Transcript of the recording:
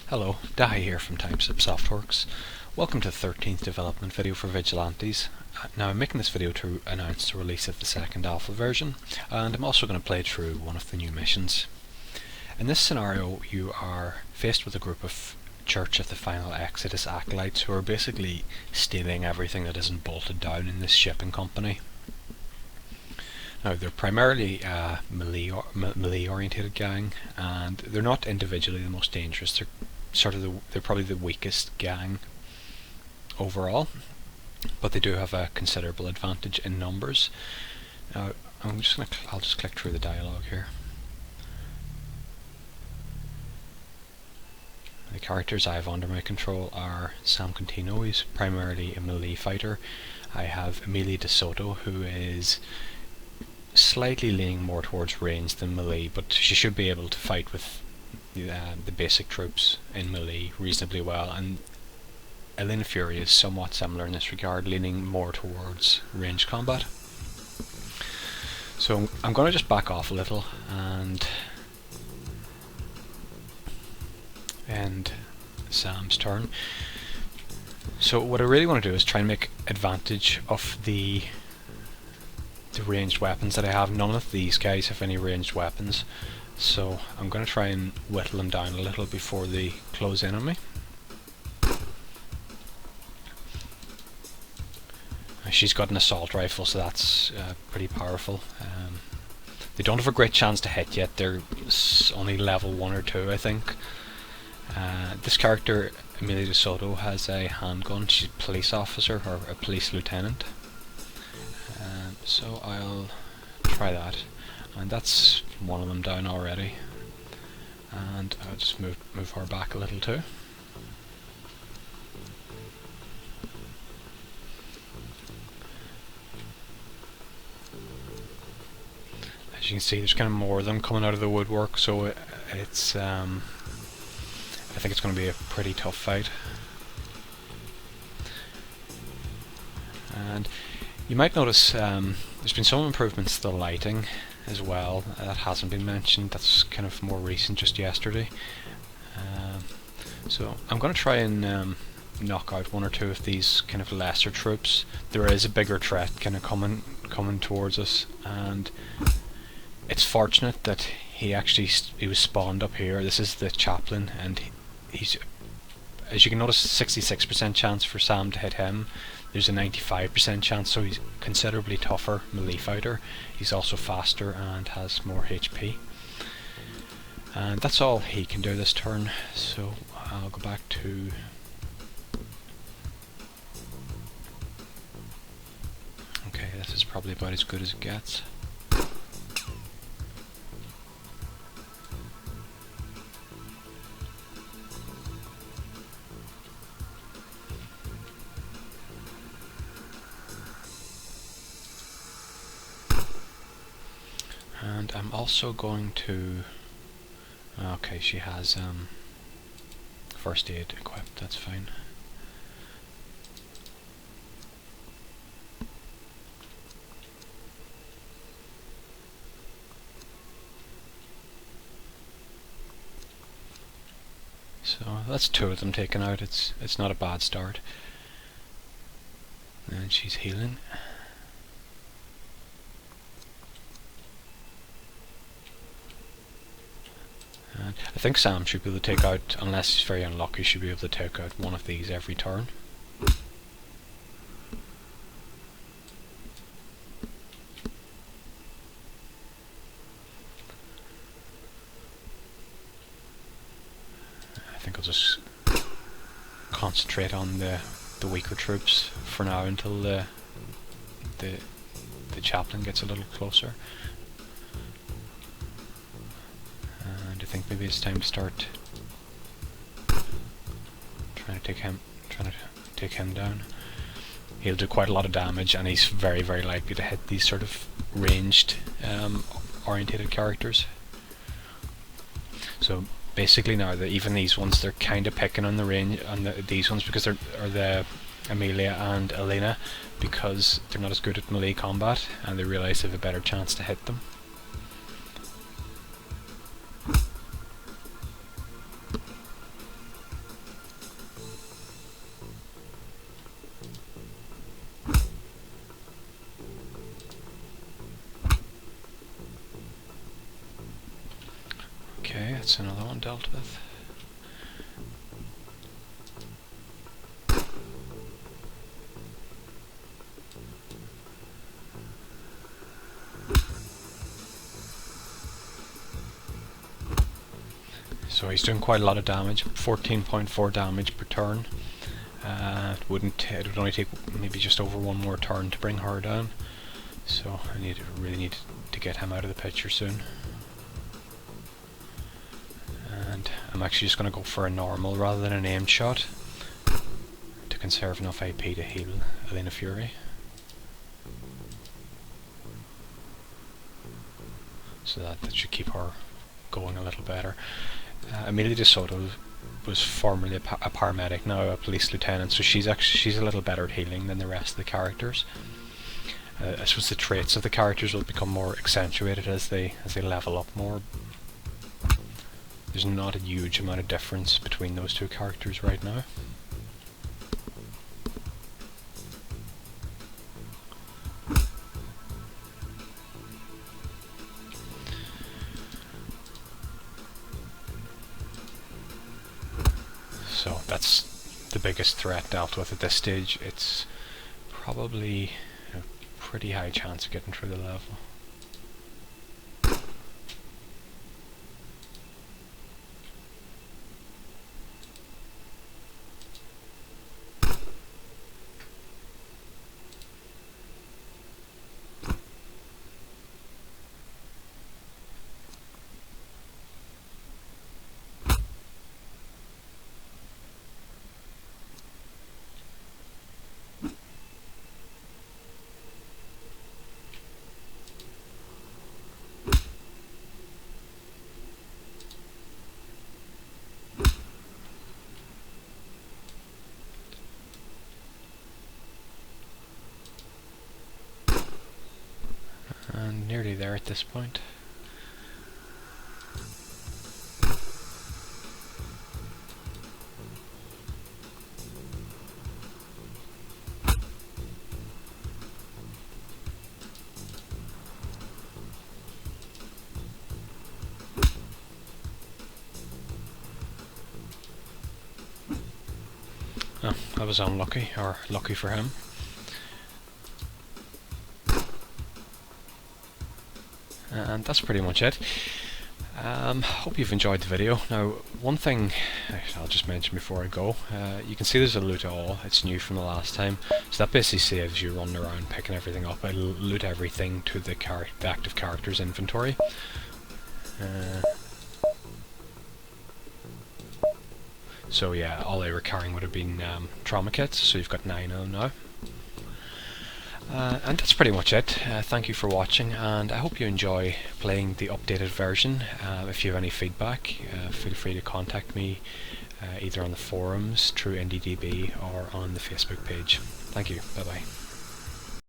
Hello, Dahi here from Timeslip Softworks. Welcome to the 13th development video for Vigilantes. Now I'm making this video to announce the release of the second alpha version, and I'm also going to play through one of the new missions. In this scenario you are faced with a group of Church of the Final Exodus acolytes who are basically stealing everything that isn't bolted down in this shipping company. Now they're primarily a melee orientated gang, and they're not individually the most dangerous. They're probably the weakest gang overall, but they do have a considerable advantage in numbers. Now I'll just click through the dialogue here. The characters I have under my control are Sam Contino, he's primarily a melee fighter. I have Emilia De Soto, who is slightly leaning more towards range than melee, but she should be able to fight with the basic troops in melee reasonably well, and Elena Fury is somewhat similar in this regard, leaning more towards range combat. So I'm going to just back off a little and end Sam's turn. So what I really want to do is try and make advantage of the ranged weapons that I have. None of these guys have any ranged weapons, so I'm going to try and whittle them down a little before they close in on me. She's got an assault rifle, so that's pretty powerful. They don't have a great chance to hit yet, they're only level 1 or 2 I think. This character, Emilia De Soto, has a handgun. She's a police officer, or a police lieutenant. So I'll try that, and that's one of them down already, and I'll just move her back a little too. As you can see, there's kind of more of them coming out of the woodwork, so it's I think it's going to be a pretty tough fight. And you might notice there's been some improvements to the lighting as well. That hasn't been mentioned. That's kind of more recent, just yesterday. So I'm going to try and knock out one or two of these kind of lesser troops. There is a bigger threat kind of coming towards us, and it's fortunate that he was spawned up here. This is the chaplain, and he's, as you can notice, 66% chance for Sam to hit him. There's a 95% chance, so he's considerably tougher melee fighter. He's also faster and has more HP. And that's all he can do this turn, so I'll go back to... Okay, this is probably about as good as it gets. And I'm also going to... Okay, she has first aid equipped, that's fine. So that's two of them taken out. It's not a bad start. And she's healing. I think Sam should be able to take out, unless he's very unlucky, should be able to take out one of these every turn. I think I'll just concentrate on the weaker troops for now until the chaplain gets a little closer. I think maybe it's time to start trying to take him down. He'll do quite a lot of damage, and he's very, very likely to hit these sort of ranged orientated characters. So basically now even these ones, they're kind of picking on the range on these ones because they're the Emilia and Elena, because they're not as good at melee combat and they realise they have a better chance to hit them. That's another one dealt with. So he's doing quite a lot of damage, 14.4 damage per turn. It would only take maybe just over one more turn to bring her down. So I really need to get him out of the picture soon. And I'm actually just going to go for a normal rather than an aimed shot to conserve enough AP to heal Elena Fury. So that should keep her going a little better. Amelia De Soto was formerly a paramedic, now a police lieutenant, so she's a little better at healing than the rest of the characters. I suppose the traits of the characters will become more accentuated as they level up more. There's not a huge amount of difference between those two characters right now. So that's the biggest threat dealt with at this stage. It's probably a pretty high chance of getting through the level. And nearly there at this point. Oh, that was unlucky, or lucky for him. And that's pretty much it. Hope you've enjoyed the video. Now, one thing I'll just mention before I go, you can see there's a loot all. It's new from the last time, so that basically saves you running around picking everything up. I loot everything to the active character's inventory. So yeah, all they were carrying would have been trauma kits, so you've got 9 of them now. And that's pretty much it. Thank you for watching, and I hope you enjoy playing the updated version. If you have any feedback, feel free to contact me either on the forums, through NDDB, or on the Facebook page. Thank you. Bye bye.